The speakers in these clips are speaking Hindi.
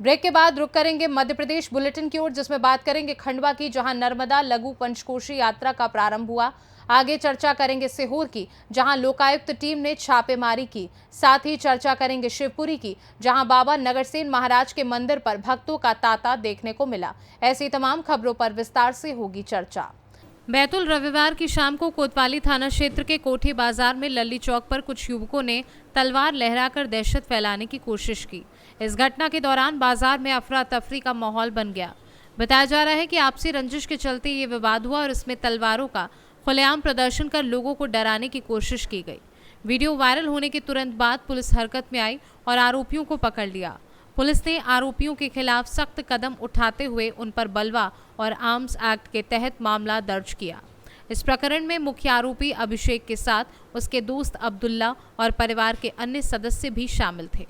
ब्रेक के बाद रुक करेंगे मध्य प्रदेश बुलेटिन की ओर, जिसमें बात करेंगे खंडवा की, जहां नर्मदा लघु पंचकोशी यात्रा का प्रारंभ हुआ। आगे चर्चा करेंगे सीहोर की, जहां लोकायुक्त टीम ने छापेमारी की। साथ ही चर्चा करेंगे शिवपुरी की, जहां बाबा नगरसेन महाराज के मंदिर पर भक्तों का तांता देखने को मिला। ऐसी तमाम खबरों पर विस्तार से होगी चर्चा। बैतूल रविवार की शाम को कोतवाली थाना क्षेत्र के कोठी बाजार में लल्ली चौक पर कुछ युवकों ने तलवार लहराकर दहशत फैलाने की कोशिश की। इस घटना के दौरान बाजार में अफरा तफरी का माहौल बन गया। बताया जा रहा है कि आपसी रंजिश के चलते ये विवाद हुआ और इसमें तलवारों का खुलेआम प्रदर्शन कर लोगों को डराने की कोशिश की गई। वीडियो वायरल होने के तुरंत बाद पुलिस हरकत में आई और आरोपियों को पकड़ लिया। पुलिस ने आरोपियों के खिलाफ सख्त कदम उठाते हुए उन पर बलवा और आर्म्स एक्ट के तहत मामला दर्ज किया। इस प्रकरण में मुख्य आरोपी अभिषेक के साथ उसके दोस्त अब्दुल्ला और परिवार के अन्य सदस्य भी शामिल थे।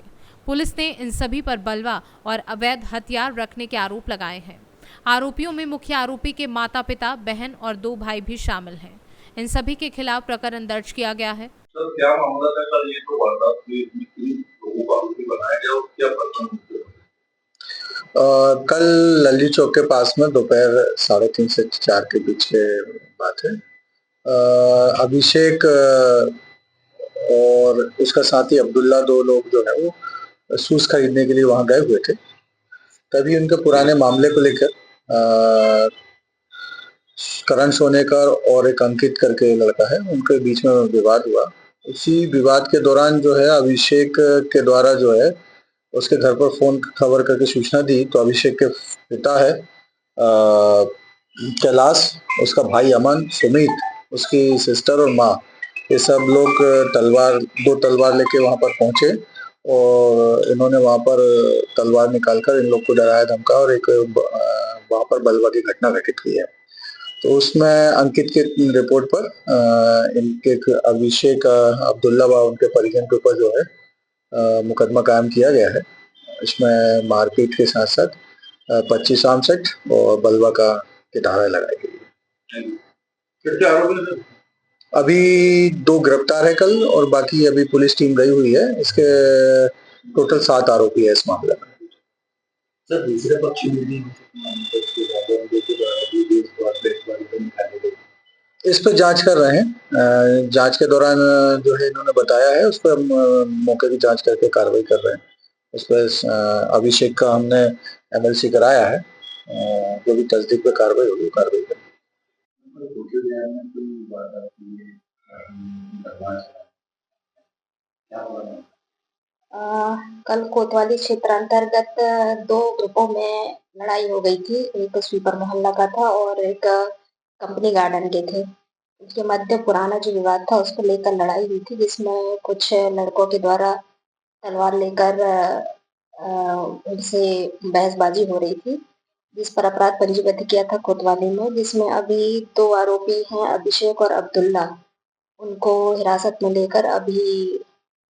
पुलिस ने इन सभी पर बलवा और अवैध हथियार रखने के आरोप लगाए हैं। आरोपियों में मुख्य आरोपी के माता पिता, बहन और 2 भाई भी शामिल हैं। इन सभी के खिलाफ प्रकरण दर्ज किया गया है। सर, क्या मामला था कल ये तो वारदात हुई, लोगों को आरोपी बनाया गया और क्या प्रकरण? कल लल्ली चौक के पास में दोपहर 3:30 से 4 के बीच के बात है। अभिषेक और उसका साथी अब्दुल्ला, 2 लोग जो है वो शूज खरीदने के लिए वहां गए हुए थे। तभी उनके पुराने मामले को लेकर करण सोनेकर और एक अंकित करके लड़का है, उनके बीच में विवाद हुआ। उसी विवाद के दौरान जो है अभिषेक के द्वारा जो है उसके घर पर फोन खबर करके सूचना दी, तो अभिषेक के पिता है कैलाश, उसका भाई अमन, सुमित, उसकी सिस्टर और माँ, ये सब लोग 2 तलवार लेके वहां पर पहुंचे और इन्होंने वहां पर तलवार निकालकर इन लोग को डराया धमकाया और एक वहां पर बलवा की घटना घटित की है। तो उसमें अंकित के रिपोर्ट पर इनके अभिषेक, अब्दुल्ला व उनके परिजन के ऊपर जो है मुकदमा कायम किया गया है। इसमें मारपीट के साथ साथ 25 आर्म्स एक्ट और बलवा की धारा लगाई गई है। अभी 2 गिरफ्तार है कल और बाकी अभी पुलिस टीम गई हुई है। इसके टोटल 7 आरोपी है इस मामले में। सर, दूसरे पक्ष में इस पर जांच कर रहे हैं। जांच के दौरान जो है इन्होंने बताया है, उस पर मौके की जांच करके कार्रवाई कर रहे हैं। उस पर अभिषेक का हमने MLC कराया है, जो भी तस्दीक पे कार्रवाई होगी कार्रवाई करेंगे। कल कोतवाली क्षेत्र अंतर्गत 2 ग्रुपों में लड़ाई हो गई थी। एक स्वीपर मोहल्ला का था और एक कंपनी गार्डन के थे। उनके मध्य पुराना जो विवाद था उसको लेकर लड़ाई हुई थी, जिसमें कुछ लड़कों के द्वारा तलवार लेकर उनसे बहसबाजी हो रही थी, जिस पर अपराध पंजीबद्ध किया था कोतवाली में, जिसमें अभी 2 आरोपी हैं, अभिषेक और अब्दुल्ला। उनको हिरासत में लेकर अभी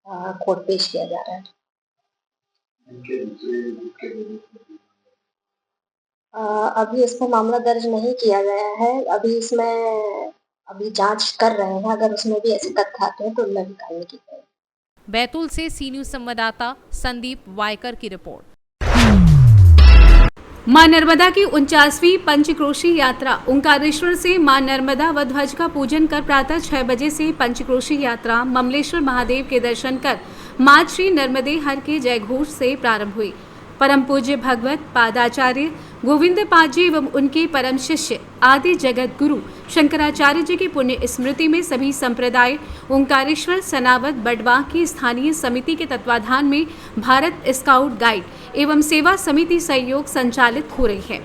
कोर्ट पेश किया जा रहा है। अभी इस पर मामला दर्ज नहीं किया गया है। अभी जांच कर रहे हैं। अगर उसमें भी ऐसे तथ्य आते हैं तो उनमें भी कार्रवाई की जाएगी। बैतूल से सी न्यूज संवाददाता संदीप वायकर की रिपोर्ट। मां नर्मदा की 49वीं पंचक्रोशी यात्रा ओंकारेश्वर से मां नर्मदा व ध्वज का पूजन कर प्रातः 6 बजे से पंचक्रोशी यात्रा ममलेश्वर महादेव के दर्शन कर मां श्री नर्मदे हर के जयघोष से प्रारंभ हुई। परम पूज्य भगवत पादाचार्य गोविंद पाद जी एवं उनके परम शिष्य आदि जगत गुरु शंकराचार्य जी की पुण्य स्मृति में सभी संप्रदाय ओंकारेश्वर सनावद बडवा की स्थानीय समिति के तत्वाधान में भारत स्काउट गाइड एवं सेवा समिति सहयोग संचालित हो रही है।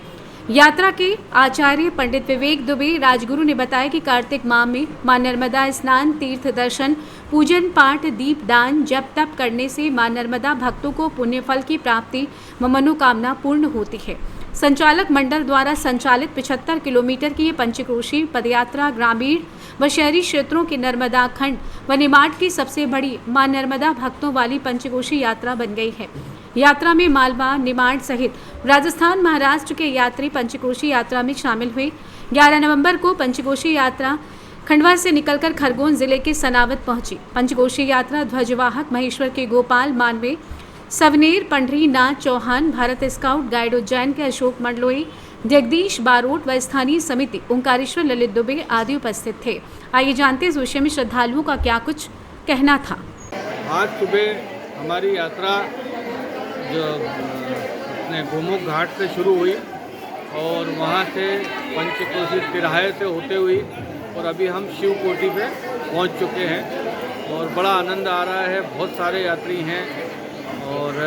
यात्रा के आचार्य पंडित विवेक दुबे राजगुरु ने बताया कि कार्तिक माह में मां नर्मदा स्नान, तीर्थ दर्शन, पूजन पाठ, दीप दान, जप तप करने से मां नर्मदा भक्तों को पुण्य फल की प्राप्ति व मनोकामना पूर्ण होती है। संचालक मंडल द्वारा संचालित 75 किलोमीटर की ये पंचक्रोशी पदयात्रा ग्रामीण व शहरी क्षेत्रों के नर्मदा खंड व निमाड़ की सबसे बड़ी मां नर्मदा भक्तों वाली पंचक्रोशी यात्रा बन गई है। यात्रा में मालवा, निमाड़ सहित राजस्थान, महाराष्ट्र के यात्री पंचक्रोशी यात्रा में शामिल हुए। 11 नवंबर को पंचक्रोशी यात्रा खंडवा से निकलकर खरगोन जिले के सनावद पहुंची। पंचक्रोशी यात्रा ध्वजवाहक महेश्वर के गोपाल मानवे सवनेर पंडरी नाथ चौहान, भारत स्काउट गाइड उज्जैन के अशोक मंडलोई, जगदीश बारोट व स्थानीय समिति ओंकारेश्वर ललित दुबे आदि उपस्थित थे। आइए जानते हैं इस विषय में श्रद्धालुओं का क्या कुछ कहना था। आज सुबह हमारी यात्रा जो अपने गोमुख घाट से शुरू हुई और वहाँ से पंचकोशी तिराहे से होते हुई और अभी हम शिवकोटि पे पहुँच चुके हैं और बड़ा आनंद आ रहा है। बहुत सारे यात्री हैं और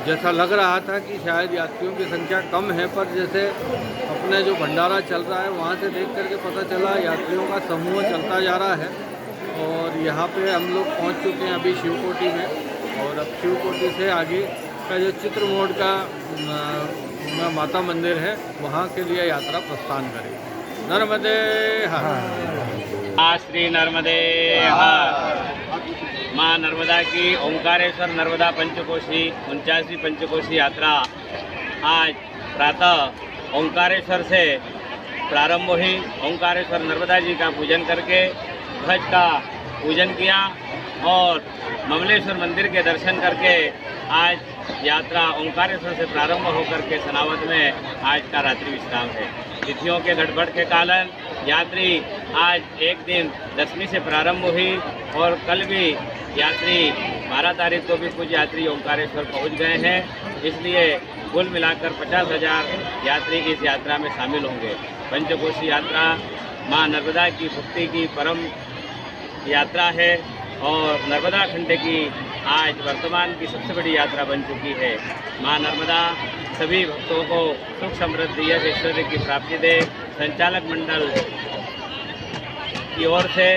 जैसा लग रहा था कि शायद यात्रियों की संख्या कम है, पर जैसे अपने जो भंडारा चल रहा है वहाँ से देख करके पता चला यात्रियों का समूह चलता जा रहा है और यहाँ पे हम लोग पहुँच चुके हैं अभी शिवकोटि में। और अब शिवकोटि से आगे का जो चित्रमोड़ का माता मंदिर है वहाँ के लिए यात्रा प्रस्थान करेगी। नर्मदे हर। श्री नर्मदे हर। माँ नर्मदा की ओंकारेश्वर नर्मदा पंचकोशी 49वीं पंचकोशी यात्रा आज प्रातः ओंकारेश्वर से प्रारंभ हुई। ओंकारेश्वर नर्मदा जी का पूजन करके ध्वज का पूजन किया और ममलेश्वर मंदिर के दर्शन करके आज यात्रा ओंकारेश्वर से प्रारंभ होकर के सनावद में आज का रात्रि विश्राम है। तिथियों के गड़बड़ के कारण यात्री आज एक दिन 10वीं से प्रारंभ हुई और कल भी यात्री 12 तारीख को भी कुछ यात्री ओंकारेश्वर पहुंच गए हैं। इसलिए कुल मिलाकर 50,000 यात्री इस यात्रा में शामिल होंगे। पंचकोशी यात्रा माँ नर्मदा की भक्ति की परम यात्रा है और नर्मदा खंड की आज वर्तमान की सबसे बड़ी यात्रा बन चुकी है। माँ नर्मदा सभी भक्तों को सुख समृद्धि यश ऐश्वर्य की प्राप्ति दे। संचालक मंडल की ओर से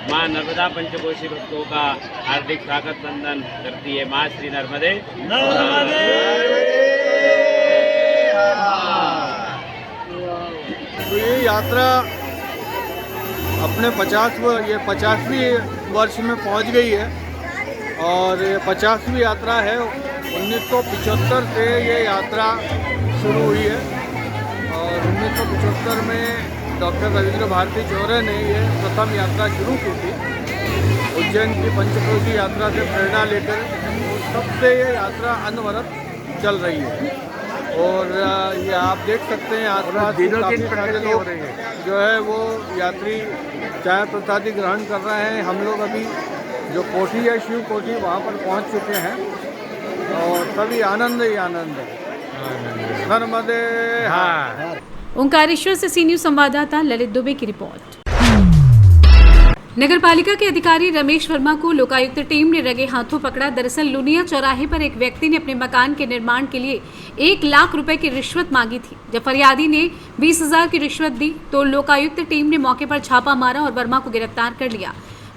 माँ नर्मदा पंचकोशी भक्तों का हार्दिक स्वागत वंदन करती है माँ श्री नर्मदे। तो ये यात्रा अपने 50वीं वर्ष में पहुंच गई है और ये 50वीं यात्रा है। 1975 से ये यात्रा शुरू हुई है और 1975 में डॉक्टर रविंद्र भारती चौरे ने ये प्रथम यात्रा शुरू की थी। उज्जैन की पंचकोशी यात्रा से प्रेरणा लेकर तब से ये यात्रा अनवरत चल रही है और ये आप देख सकते हैं आसपास काफ़ी सारे लोग जो है वो यात्री चाय प्रसादी ग्रहण कर रहे हैं। हम लोग अभी जो कोठी है शिव कोठी वहाँ पर पहुँच चुके हैं और सभी आनंद ही आनंद है। नर्मदे हर। ओंकारेश्वर से सी न्यूज़ संवाददाता ललित दुबे की रिपोर्ट। नगरपालिका के अधिकारी रमेश वर्मा को लोकायुक्त टीम ने रंगे हाथों पकड़ा। दरअसल लुनिया चौराहे पर एक व्यक्ति ने अपने मकान के निर्माण के लिए 1 लाख रुपए की रिश्वत मांगी थी। जब फरियादी ने 20,000 की रिश्वत दी तो लोकायुक्त टीम ने मौके पर छापा मारा और वर्मा को गिरफ्तार कर लिया।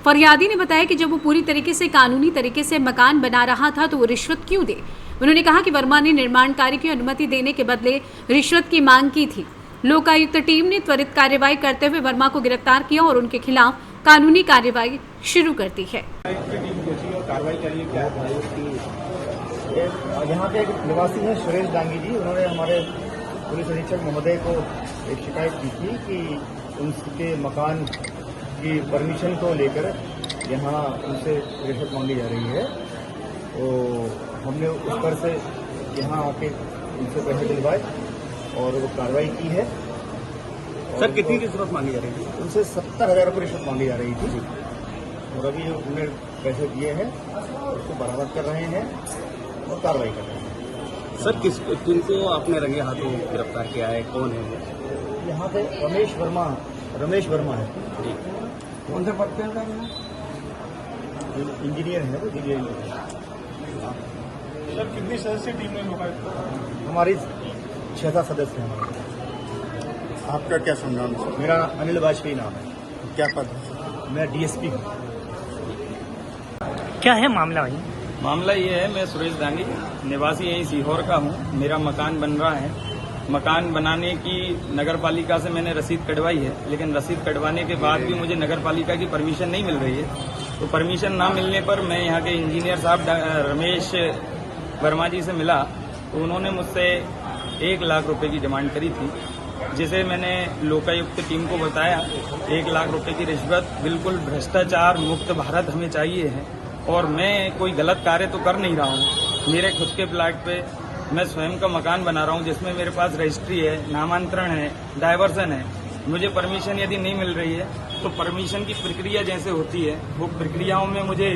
फरियादी ने बताया कि जब वो पूरी तरीके से कानूनी तरीके से मकान बना रहा था तो वो रिश्वत क्यों दे। उन्होंने कहा कि वर्मा ने निर्माण कार्य की अनुमति देने के बदले रिश्वत की मांग की थी। लोकायुक्त टीम ने त्वरित कार्रवाई करते हुए वर्मा को गिरफ्तार किया और उनके खिलाफ कानूनी कार्रवाई शुरू कर दी है। यहाँ के एक निवासी हैं सुरेश डांगी जी, उन्होंने हमारे पुलिस अधीक्षक महोदय को एक शिकायत की थी कि उनके मकान की परमिशन को लेकर यहाँ उनसे रिश्वत मांगी जा रही है। तो हमने उस पर से यहाँ आके उनसे पैसे दिलवाए और वो कार्रवाई की है। सर कितनी रिश्वत मांगी जा रही थी? उनसे 70,000 रुपये रिश्वत मांगी जा रही थी और अभी उन्हें पैसे दिए हैं, उसको बरामद कर रहे हैं और कार्रवाई कर रहे हैं। सर किनको आपने रंगे हाथों गिरफ्तार किया है, कौन है वो? यहाँ पे रमेश वर्मा है। कौन से पद पे है? इंजीनियर है वो, इंजीनियर। सर कितनी सदस्य टीम में लोकायुक्त? हमारी 6-7 सदस्य हैं हमारे। आपका क्या संज्ञान है? मेरा अनिल वाजपेयी नाम है। क्या पद है? मैं डीएसपी हूँ। क्या है मामला भाई? मामला ये है, मैं सुरेश दांगी निवासी यही सीहोर का हूँ। मेरा मकान बन रहा है। मकान बनाने की नगरपालिका से मैंने रसीद कटवाई है, लेकिन रसीद कटवाने के बाद भी मुझे नगरपालिका की परमिशन नहीं मिल रही है। तो परमिशन ना मिलने पर मैं यहाँ के इंजीनियर साहब रमेश वर्मा जी से मिला तो उन्होंने मुझसे 1 लाख रुपए की डिमांड करी थी, जिसे मैंने लोकायुक्त टीम को बताया 1 लाख रुपए की रिश्वत बिल्कुल भ्रष्टाचार मुक्त भारत हमें चाहिए है और मैं कोई गलत कार्य तो कर नहीं रहा हूँ। मेरे खुद के प्लाट पे मैं स्वयं का मकान बना रहा हूँ, जिसमें मेरे पास रजिस्ट्री है, नामांतरण है, डायवर्सन है। मुझे परमिशन यदि नहीं मिल रही है तो परमिशन की प्रक्रिया जैसे होती है वो प्रक्रियाओं में मुझे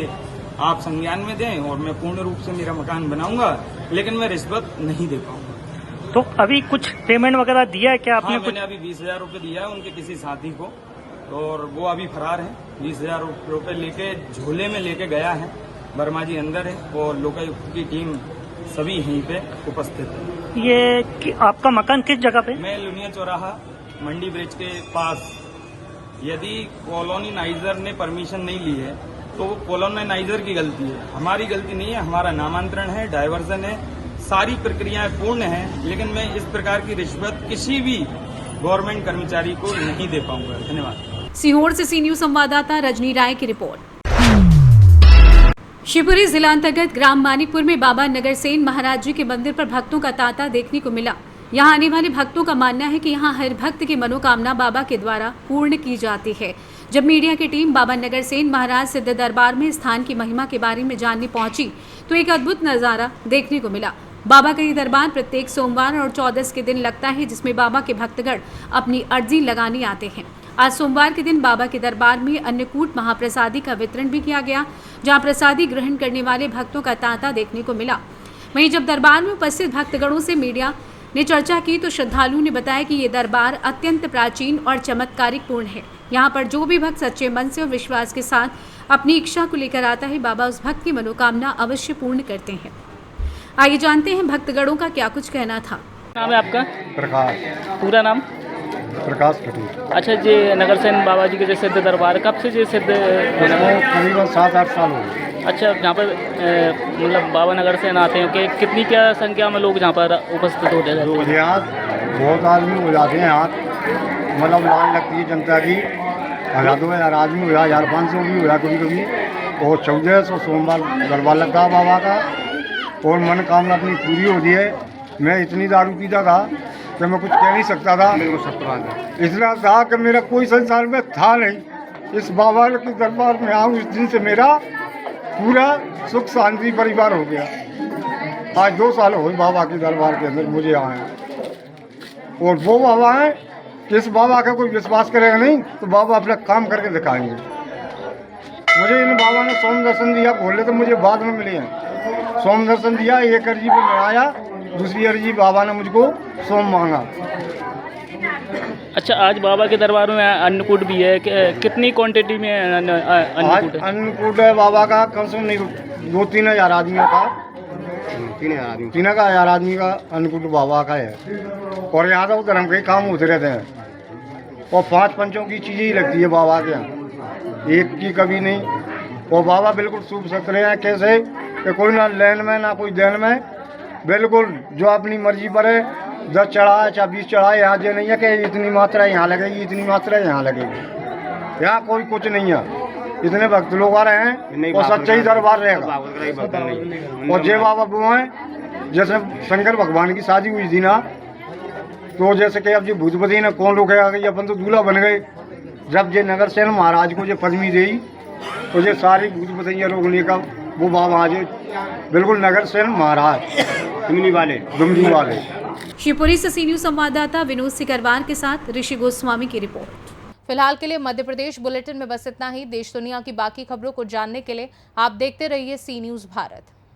आप संज्ञान में दें और मैं पूर्ण रूप से मेरा मकान बनाऊंगा, लेकिन मैं रिश्वत नहीं दे पाऊंगा। तो अभी कुछ पेमेंट वगैरह दिया है क्या आपने? हाँ, मैंने अभी 20,000 रुपये दिया है उनके किसी साथी को और वो अभी फरार है। 20,000 रुपये लेके झोले में लेके गया है। वर्मा जी अंदर है और लोकायुक्त की टीम सभी यहीं पे उपस्थित है। ये आपका मकान किस जगह पे? मैं लुनिया चौराहा मंडी ब्रिज के पास। यदि कॉलोनीनाइजर ने परमिशन नहीं ली है तो वो कॉलोनीनाइजर की गलती है, हमारी गलती नहीं है। हमारा नामांतरण है, डायवर्जन है, सारी प्रक्रियाएं पूर्ण हैं, लेकिन मैं इस प्रकार की रिश्वत किसी भी गवर्नमेंट कर्मचारी को नहीं दे पाऊंगा। धन्यवाद। सीहोर से सी न्यूज संवाददाता रजनी राय की रिपोर्ट। शिवपुरी जिला अंतर्गत ग्राम मानिकपुर में बाबा नगरसेन महाराज जी के मंदिर पर भक्तों का तांता देखने को मिला। यहाँ आने वाले भक्तों का मानना है कि यहाँ हर भक्त की मनोकामना बाबा के द्वारा पूर्ण की जाती है। जब मीडिया की टीम बाबा नगरसेन महाराज सिद्ध दरबार में स्थान की महिमा के बारे में जानने पहुंची तो एक अद्भुत नजारा देखने को मिला। बाबा का ये दरबार प्रत्येक सोमवार और 14 के दिन लगता है, जिसमें बाबा के भक्तगण अपनी अर्जी लगाने आते हैं। आज सोमवार के दिन बाबा के दरबार में अन्नकूट महाप्रसादी का वितरण भी किया गया, जहां प्रसादी ग्रहण करने वाले भक्तों का तांता देखने को मिला। वहीं जब दरबार में उपस्थित भक्तगणों से मीडिया ने चर्चा की तो श्रद्धालुओं ने बताया कि ये दरबार अत्यंत प्राचीन और चमत्कारिक पूर्ण है। यहाँ पर जो भी भक्त सच्चे मन से और विश्वास के साथ अपनी इच्छा को लेकर आता है, बाबा उस भक्त की मनोकामना अवश्य पूर्ण करते हैं। आइए जानते हैं भक्तगणों का क्या कुछ कहना था। नाम है आपका? प्रकाश। पूरा नाम? प्रकाश पटेल। अच्छा जी, नगरसेन बाबा जी के जो सिद्ध दरबार कब से जो सिद्ध? करीबन 7-8 साल हो गए। अच्छा, जहाँ पर मतलब बाबा नगरसेन आते हैं कि कितनी क्या संख्या में लोग जहाँ पर उपस्थित होते हैं? यहाँ बहुत आदमी हो जाते हैं। यहाँ मतलब लाइन लगती है जनता की। 1000 आदमी हो जाए, 1500 भी हो जाए कभी कभी। और 1400 सोमवार दरबार लगता है बाबा का और मनोकामना अपनी पूरी होती है। मैं इतनी दारू पीता था कि मैं कुछ कह नहीं सकता था। इतना था कि मेरा कोई संसार में था नहीं। इस बाबा के दरबार में आऊँ, इस दिन से मेरा पूरा सुख शांति परिवार हो गया। आज 2 साल हो गए बाबा के दरबार के अंदर मुझे आए। और वो बाबा हैं कि इस बाबा का कोई विश्वास करेगा नहीं तो बाबा अपना काम करके दिखाएंगे। मुझे इन बाबा ने सोम दर्शन दिया, बोले तो मुझे बाद में मिले हैं। सोम दर्शन दिया, एक अर्जी पे मैं आया, दूसरी अर्जी बाबा ने मुझको सोम मांगा। अच्छा, आज बाबा के दरबार में अन्नकूट भी है, कितनी क्वांटिटी में अन्नकूट है? अन्नकूट है बाबा का कम से कम नहीं 2-3 हज़ार आदमियों का। 3,000 आदमी का अन्नकूट बाबा का है। और यहाँ तो धर्म के काम होते रहते हैं और 5 पंचों की चीज़ें ही लगती है बाबा के यहाँ, एक की कभी नहीं। और बाबा बिल्कुल शुभ सत्र हैं, कैसे कि कोई ना लेन में ना कोई देन में, बिल्कुल जो अपनी मर्जी पर है। 10 चढ़ाए चाहे 20 चढ़ाए, यहाँ जो नहीं है कि इतनी मात्रा यहाँ लगेगी, इतनी मात्रा यहाँ लगेगी। यहाँ कोई कुछ नहीं है। इतने भक्त लोग आ रहे हैं और सच्चा ही दरबार रहेगा। और जय बाबा वो हैं, जैसे शंकर भगवान की शादी हुई थी ना, तो जैसे कि अब जो भूतपति ने कौन रोकेगा कि अपन तो दूल्हा बन गए। जब ये नगरसेन महाराज को जो पदवी दी तो ये सारी भूतपतियाँ रोकने का वो बाबा आज बिल्कुल नगरसेन महाराज दुमनी वाले। शिवपुरी से सी न्यूज संवाददाता विनोद सिकरवार के साथ ऋषि गोस्वामी की रिपोर्ट। फिलहाल के लिए मध्य प्रदेश बुलेटिन में बस इतना ही। देश दुनिया की बाकी खबरों को जानने के लिए आप देखते रहिए सी न्यूज भारत।